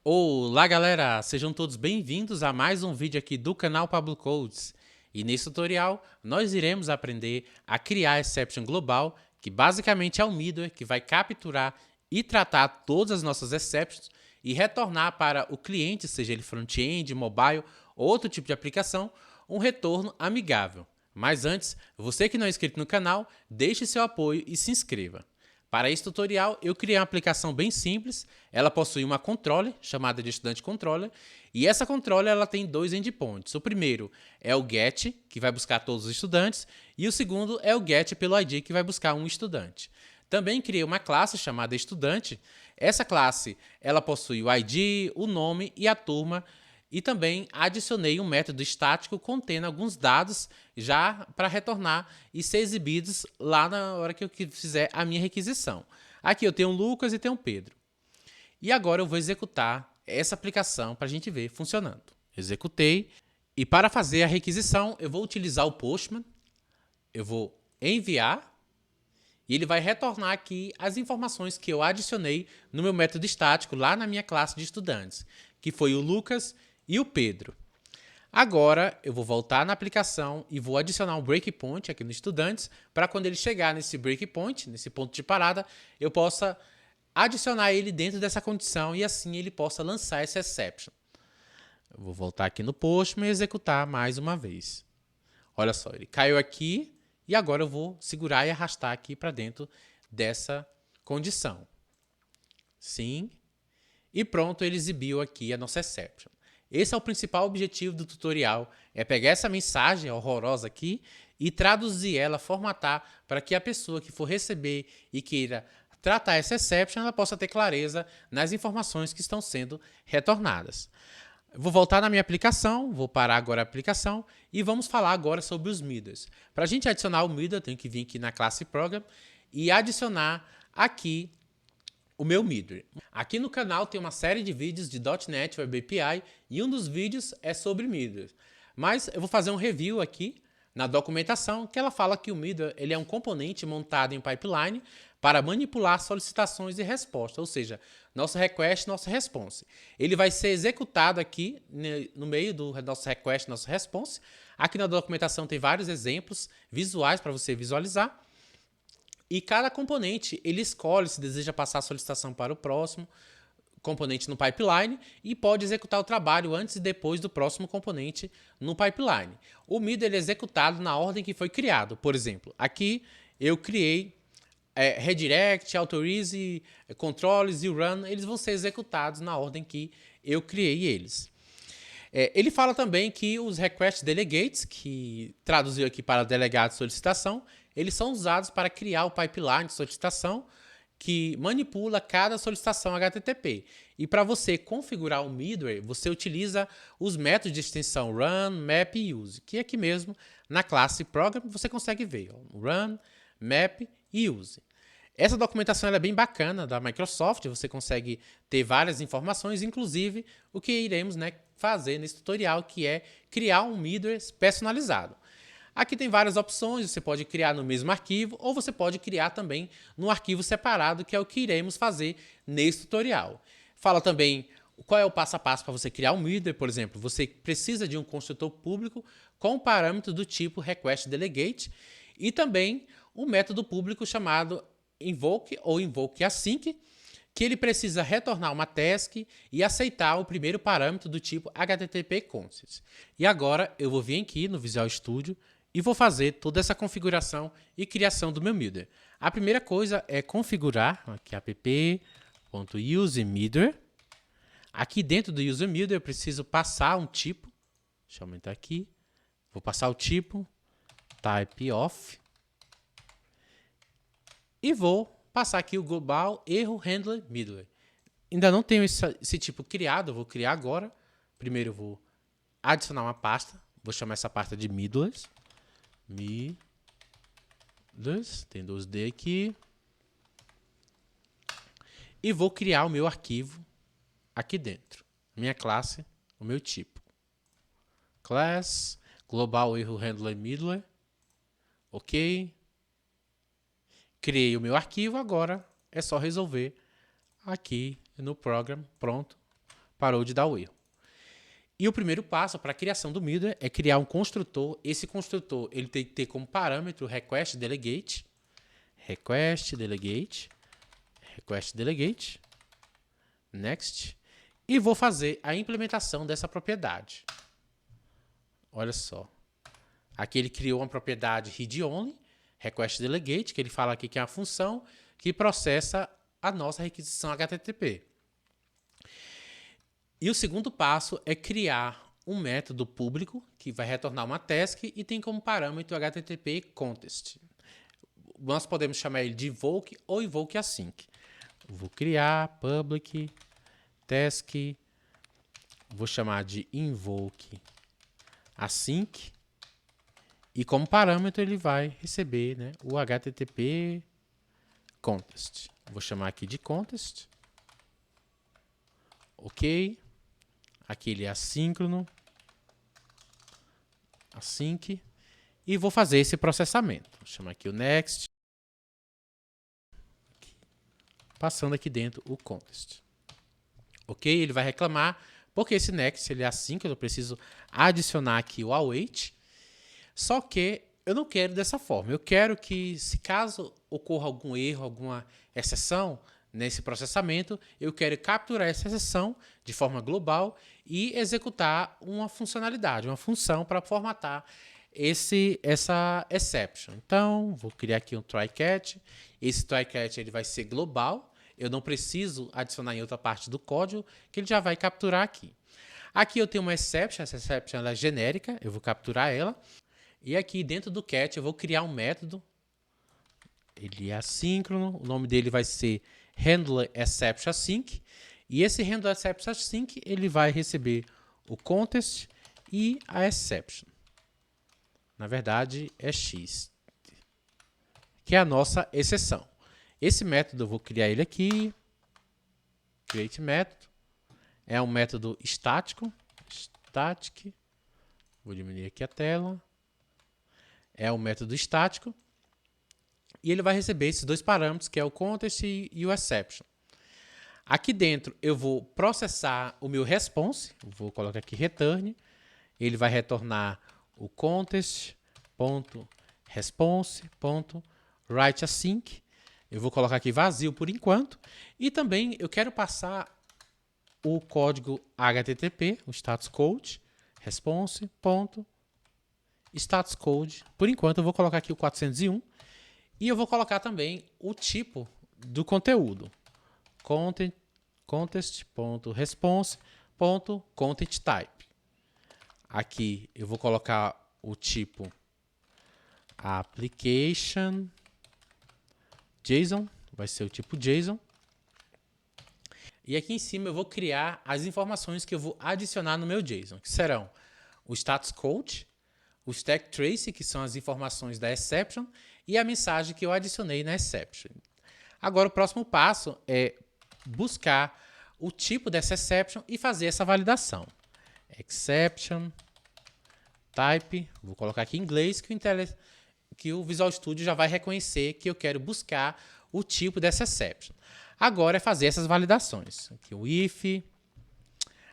Olá galera, sejam todos bem-vindos a mais um vídeo aqui do canal Pablo Codes. E nesse tutorial nós iremos aprender a criar a exception global, que basicamente é um middleware que vai capturar e tratar todas as nossas exceptions e retornar para o cliente, seja ele front-end, mobile ou outro tipo de aplicação, um retorno amigável. Mas antes, você que não é inscrito no canal, deixe seu apoio e se inscreva. Para esse tutorial, eu criei uma aplicação bem simples. Ela possui uma controller, chamada de estudante controller, e essa controller ela tem dois endpoints. O primeiro é o get, que vai buscar todos os estudantes, e o segundo é o get pelo ID, que vai buscar um estudante. Também criei uma classe chamada estudante. Essa classe ela possui o ID, o nome e a turma, e também adicionei um método estático contendo alguns dados já para retornar e ser exibidos lá na hora que eu fizer a minha requisição. Aqui eu tenho o Lucas e tenho o Pedro. E agora eu vou executar essa aplicação para a gente ver funcionando. Executei. E para fazer a requisição, eu vou utilizar o Postman. Eu vou enviar. E ele vai retornar aqui as informações que eu adicionei no meu método estático lá na minha classe de estudantes, que foi o Lucas e o Pedro. Agora eu vou voltar na aplicação e vou adicionar um breakpoint aqui no estudantes para quando ele chegar nesse breakpoint, nesse ponto de parada, eu possa adicionar ele dentro dessa condição e assim ele possa lançar essa exception. Eu vou voltar aqui no Postman e executar mais uma vez. Olha só, ele caiu aqui e agora eu vou segurar e arrastar aqui para dentro dessa condição. Sim. E pronto, ele exibiu aqui a nossa exception. Esse é o principal objetivo do tutorial, é pegar essa mensagem horrorosa aqui e traduzir ela, formatar, para que a pessoa que for receber e queira tratar essa exception, ela possa ter clareza nas informações que estão sendo retornadas. Vou voltar na minha aplicação, vou parar agora a aplicação e vamos falar agora sobre os middles. Para a gente adicionar o middle, eu tenho que vir aqui na classe Program e adicionar aqui o meu middleware. Aqui no canal tem uma série de vídeos de .NET Web API e um dos vídeos é sobre middleware. Mas eu vou fazer um review aqui na documentação que ela fala que o middleware ele é um componente montado em pipeline para manipular solicitações e respostas, ou seja, nosso request, nosso response. Ele vai ser executado aqui no meio do nosso request, nosso response. Aqui na documentação tem vários exemplos visuais para você visualizar. E cada componente, ele escolhe se deseja passar a solicitação para o próximo componente no pipeline e pode executar o trabalho antes e depois do próximo componente no pipeline. O middle ele é executado na ordem que foi criado. Por exemplo, aqui eu criei redirect, authorize, controls e run, eles vão ser executados na ordem que eu criei eles. Ele fala também que os request delegates, que traduziu aqui para delegado de solicitação, eles são usados para criar o pipeline de solicitação que manipula cada solicitação HTTP. E para você configurar o middleware, você utiliza os métodos de extensão run, map e use, que aqui mesmo na classe program você consegue ver, ó, run, map e use. Essa documentação é bem bacana da Microsoft, você consegue ter várias informações, inclusive o que iremos fazer nesse tutorial, que é criar um middleware personalizado. Aqui tem várias opções, você pode criar no mesmo arquivo ou você pode criar também num arquivo separado, que é o que iremos fazer nesse tutorial. Fala também qual é o passo a passo para você criar um middleware, por exemplo, você precisa de um construtor público com parâmetro do tipo request_delegate e também um método público chamado invoke ou invoke async, que ele precisa retornar uma task e aceitar o primeiro parâmetro do tipo HTTP consist. E agora eu vou vir aqui no Visual Studio e vou fazer toda essa configuração e criação do meu middleware. A primeira coisa é configurar aqui app.useMiddleware. Aqui dentro do useMiddleware eu preciso passar um tipo. Deixa eu aumentar aqui. Vou passar o tipo type of e vou passar aqui o global erro handler middleware. Ainda não tenho esse tipo criado, eu vou criar agora. Primeiro eu vou adicionar uma pasta, vou chamar essa pasta de middlers. Middlers, tem 2D aqui. E vou criar o meu arquivo aqui dentro. Minha classe, o meu tipo. Class, global erro handler middleware. Ok. Criei o meu arquivo, agora é só resolver aqui no program, pronto, parou de dar o erro. E o primeiro passo para a criação do middleware é criar um construtor. Esse construtor ele tem que ter como parâmetro request delegate, next, e vou fazer a implementação dessa propriedade. Olha só. Aqui ele criou uma propriedade read-only, request delegate, que ele fala aqui que é uma função que processa a nossa requisição HTTP. E o segundo passo é criar um método público que vai retornar uma task e tem como parâmetro o HTTP context. Nós podemos chamar ele de invoke ou invoke async. Vou criar public task, vou chamar de invoke async e como parâmetro ele vai receber, né, o HTTP context. Vou chamar aqui de context. Ok. Aqui ele é assíncrono. Async. E vou fazer esse processamento. Vou chamar aqui o next. Passando aqui dentro o context. Ok? Ele vai reclamar porque esse next ele é assíncrono. Eu preciso adicionar aqui o await. Só que eu não quero dessa forma. Eu quero que, se caso ocorra algum erro, alguma exceção nesse processamento, eu quero capturar essa exceção de forma global e executar uma funcionalidade, uma função para formatar essa exception. Então, vou criar aqui um try-catch. Esse try-catch ele vai ser global. Eu não preciso adicionar em outra parte do código, que ele já vai capturar aqui. Aqui eu tenho uma exception. Essa exception ela é genérica. Eu vou capturar ela. E aqui dentro do catch eu vou criar um método. Ele é assíncrono. O nome dele vai ser handlerExceptionAsync. E esse handlerExceptionAsync ele vai receber o context e a exception. Na verdade, é X, que é a nossa exceção. Esse método, eu vou criar ele aqui. Create método. É um método estático. Static. Vou diminuir aqui a tela. É um método estático. E ele vai receber esses dois parâmetros, que é o context e o exception. Aqui dentro, eu vou processar o meu response. Vou colocar aqui return. Ele vai retornar o context.response.writeAsync. Eu vou colocar aqui vazio por enquanto. E também eu quero passar o código HTTP, o status code, response.status code. Por enquanto eu vou colocar aqui o 401. E eu vou colocar também o tipo do conteúdo. Context.response.contentType. Aqui eu vou colocar o tipo application JSON, vai ser o tipo JSON. E aqui em cima eu vou criar as informações que eu vou adicionar no meu JSON, que serão o status code, o stack trace, que são as informações da exception, e a mensagem que eu adicionei na exception. Agora o próximo passo é buscar o tipo dessa exception e fazer essa validação. Exception type, vou colocar aqui em inglês que o Visual Studio já vai reconhecer que eu quero buscar o tipo dessa exception. Agora é fazer essas validações. Aqui o if.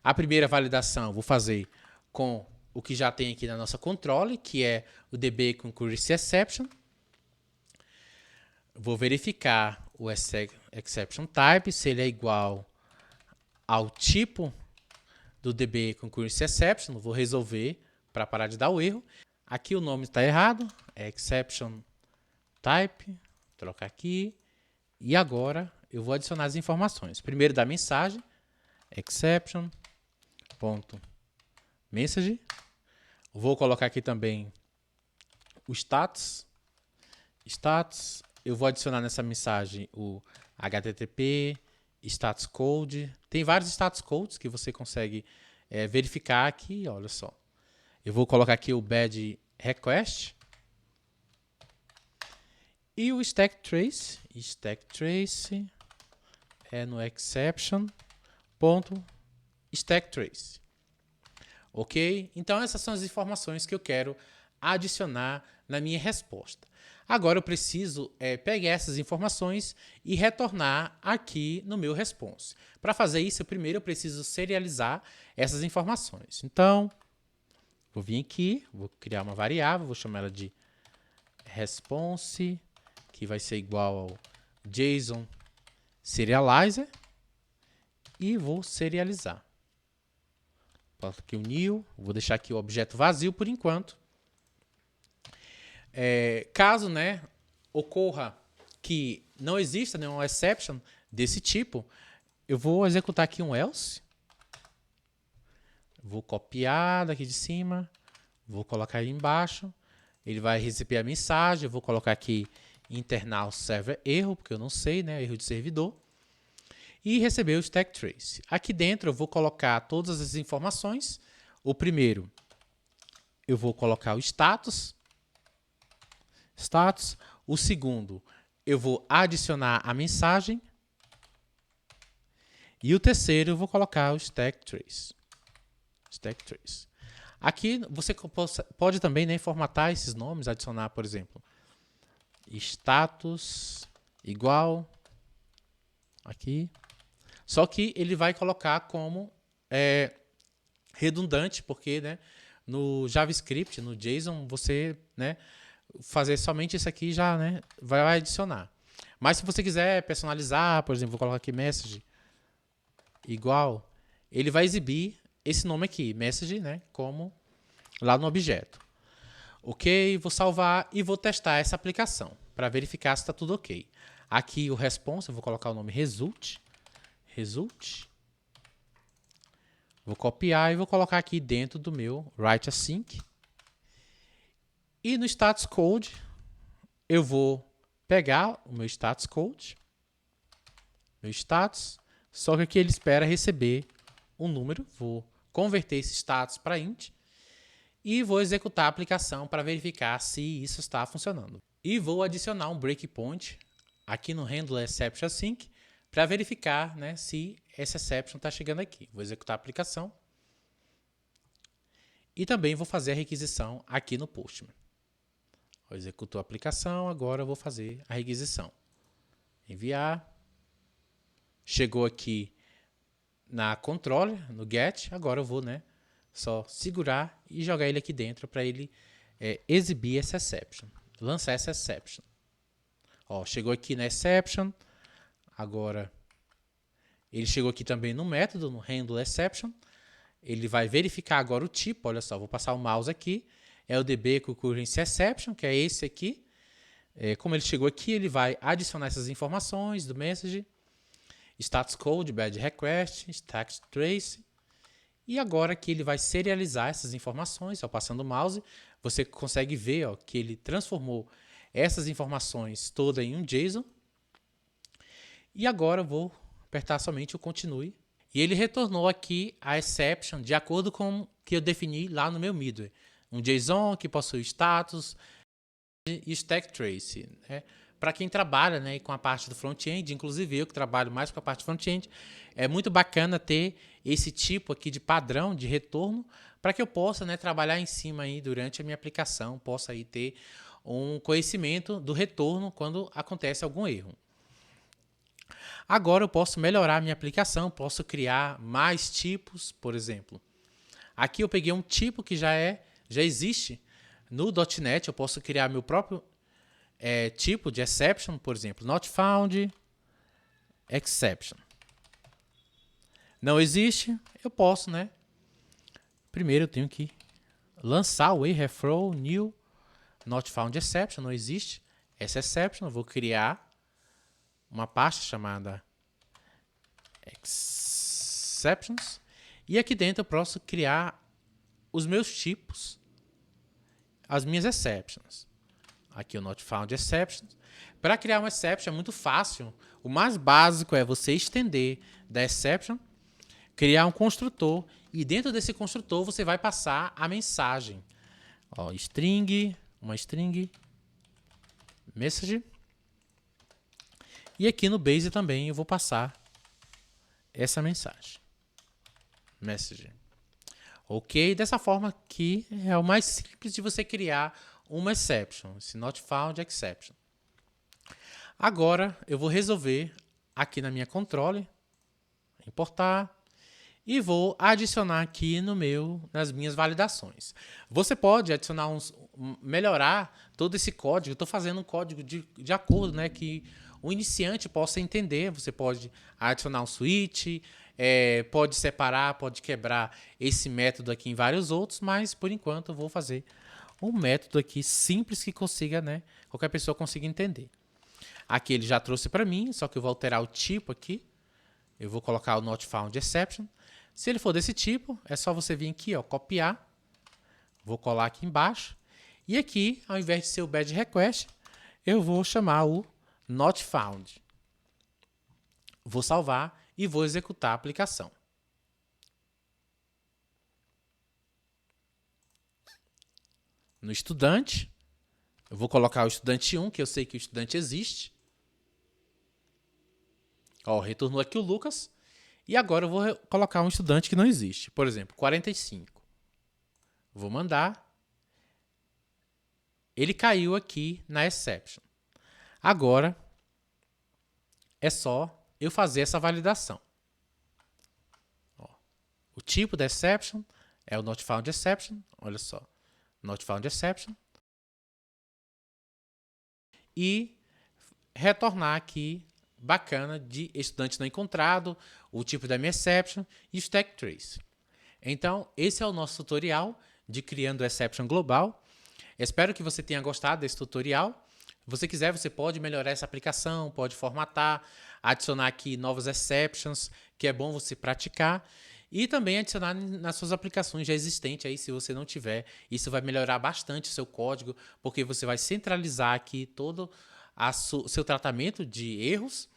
A primeira validação eu vou fazer com o que já tem aqui na nossa controle, que é o DB Concurrency Exception. Vou verificar o exception type, se ele é igual ao tipo do DB Concurrency Exception. Vou resolver para parar de dar o erro. Aqui o nome está errado, é exception type, trocar aqui. E agora eu vou adicionar as informações. Primeiro da mensagem, exception.message. Vou colocar aqui também o status. Eu vou adicionar nessa mensagem o HTTP, status code. Tem vários status codes que você consegue verificar aqui, olha só. Eu vou colocar aqui o bad request. E o stack trace. Stack trace é no exception.stack trace. Ok? Então essas são as informações que eu quero adicionar na minha resposta. Agora eu preciso pegar essas informações e retornar aqui no meu response. Para fazer isso, primeiro eu preciso serializar essas informações. Então, vou vir aqui, vou criar uma variável, vou chamar ela de response, que vai ser igual ao JSON serializer, e vou serializar. Boto aqui o new, vou deixar aqui o objeto vazio por enquanto. Caso, né, ocorra que não exista nenhuma exception desse tipo, eu vou executar aqui um else. Vou copiar daqui de cima, vou colocar aí embaixo. Ele vai receber a mensagem, eu vou colocar aqui internal server erro, porque eu não sei, né, erro de servidor. E receber o stack trace. Aqui dentro eu vou colocar todas as informações. O primeiro, eu vou colocar o status. O segundo, eu vou adicionar a mensagem. E o terceiro, eu vou colocar o stack trace. Aqui você pode também, né, formatar esses nomes, adicionar, por exemplo, status igual aqui. Só que ele vai colocar como redundante, porque, né, no JavaScript, no JSON, você, né, fazer somente isso aqui já, né, vai adicionar. Mas se você quiser personalizar, por exemplo, vou colocar aqui message igual, ele vai exibir esse nome aqui, message, né, como lá no objeto. Ok, vou salvar e vou testar essa aplicação para verificar se está tudo ok. Aqui o response, eu vou colocar o nome result. Vou copiar e vou colocar aqui dentro do meu write async. E no status code, eu vou pegar o meu status code, meu status, só que aqui ele espera receber um número. Vou converter esse status para int e vou executar a aplicação para verificar se isso está funcionando. E vou adicionar um breakpoint aqui no handler exception async para verificar, né, se essa exception está chegando aqui. Vou executar a aplicação e também vou fazer a requisição aqui no Postman. Executou a aplicação, agora eu vou fazer a requisição. Enviar. Chegou aqui na controller, no get. Agora eu vou, né, só segurar e jogar ele aqui dentro para ele exibir essa exception. Lançar essa exception. Ó, chegou aqui na exception. Agora ele chegou aqui também no método, no handle exception. Ele vai verificar agora o tipo. Olha só, vou passar o mouse aqui. É o DB Concurrency Exception, que é esse aqui. Como ele chegou aqui, ele vai adicionar essas informações do message, status code, bad request, stack trace. E agora que ele vai serializar essas informações, ó, passando o mouse, você consegue ver, ó, que ele transformou essas informações todas em um JSON. E agora eu vou apertar somente o continue. E ele retornou aqui a exception de acordo com o que eu defini lá no meu middleware. Um JSON que possui status e stack trace. Né? Para quem trabalha, né, com a parte do front-end, inclusive eu que trabalho mais com a parte front-end, é muito bacana ter esse tipo aqui de padrão de retorno para que eu possa, né, trabalhar em cima aí durante a minha aplicação, possa aí ter um conhecimento do retorno quando acontece algum erro. Agora eu posso melhorar a minha aplicação, posso criar mais tipos, por exemplo. Aqui eu peguei um tipo que já existe no .NET, eu posso criar meu próprio tipo de exception, por exemplo, not found exception. Não existe, eu posso, né? Primeiro eu tenho que lançar o reflow new not found exception, não existe essa exception, eu vou criar uma pasta chamada exceptions e aqui dentro eu posso criar os meus tipos, as minhas exceptions. Aqui o not found exceptions. Para criar uma exception é muito fácil. O mais básico é você estender da exception, criar um construtor e dentro desse construtor você vai passar a mensagem. Ó, uma string message. E aqui no base também eu vou passar essa mensagem. Message. Ok? Dessa forma que é o mais simples de você criar uma exception, esse not found exception. Agora eu vou resolver aqui na minha controle, importar, e vou adicionar aqui nas minhas validações. Você pode adicionar melhorar todo esse código. Eu estou fazendo um código de acordo, né, que o iniciante possa entender. Você pode adicionar um switch, pode separar, pode quebrar esse método aqui em vários outros, mas por enquanto eu vou fazer um método aqui simples que consiga, né, qualquer pessoa consiga entender. Aqui ele já trouxe para mim, só que eu vou alterar o tipo aqui. Eu vou colocar o not found exception. Se ele for desse tipo, é só você vir aqui, ó, copiar. Vou colar aqui embaixo. E aqui, ao invés de ser o bad request, eu vou chamar o not found. Vou salvar e vou executar a aplicação. No estudante, eu vou colocar o estudante 1, que eu sei que o estudante existe. Ó, retornou aqui o Lucas. E agora eu vou colocar um estudante que não existe. Por exemplo, 45. Vou mandar. Ele caiu aqui na exception. Agora é só eu fazer essa validação. Ó, o tipo da exception é o not found exception. Olha só. Not found exception. E retornar aqui bacana de estudante não encontrado, o tipo da minha exception e o stack trace. Então, esse é o nosso tutorial de criando exception global. Espero que você tenha gostado desse tutorial. Se você quiser, você pode melhorar essa aplicação, pode formatar, adicionar aqui novas exceptions, que é bom você praticar. E também adicionar nas suas aplicações já existentes aí, se você não tiver. Isso vai melhorar bastante o seu código, porque você vai centralizar aqui todo o seu tratamento de erros.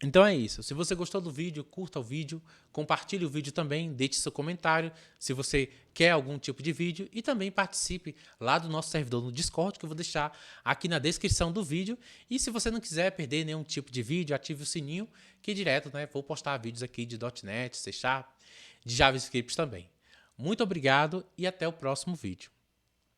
Então é isso. Se você gostou do vídeo, curta o vídeo, compartilhe o vídeo também, deixe seu comentário se você quer algum tipo de vídeo e também participe lá do nosso servidor no Discord, que eu vou deixar aqui na descrição do vídeo. E se você não quiser perder nenhum tipo de vídeo, ative o sininho, que direto, né, vou postar vídeos aqui de .NET, C#, de JavaScript também. Muito obrigado e até o próximo vídeo.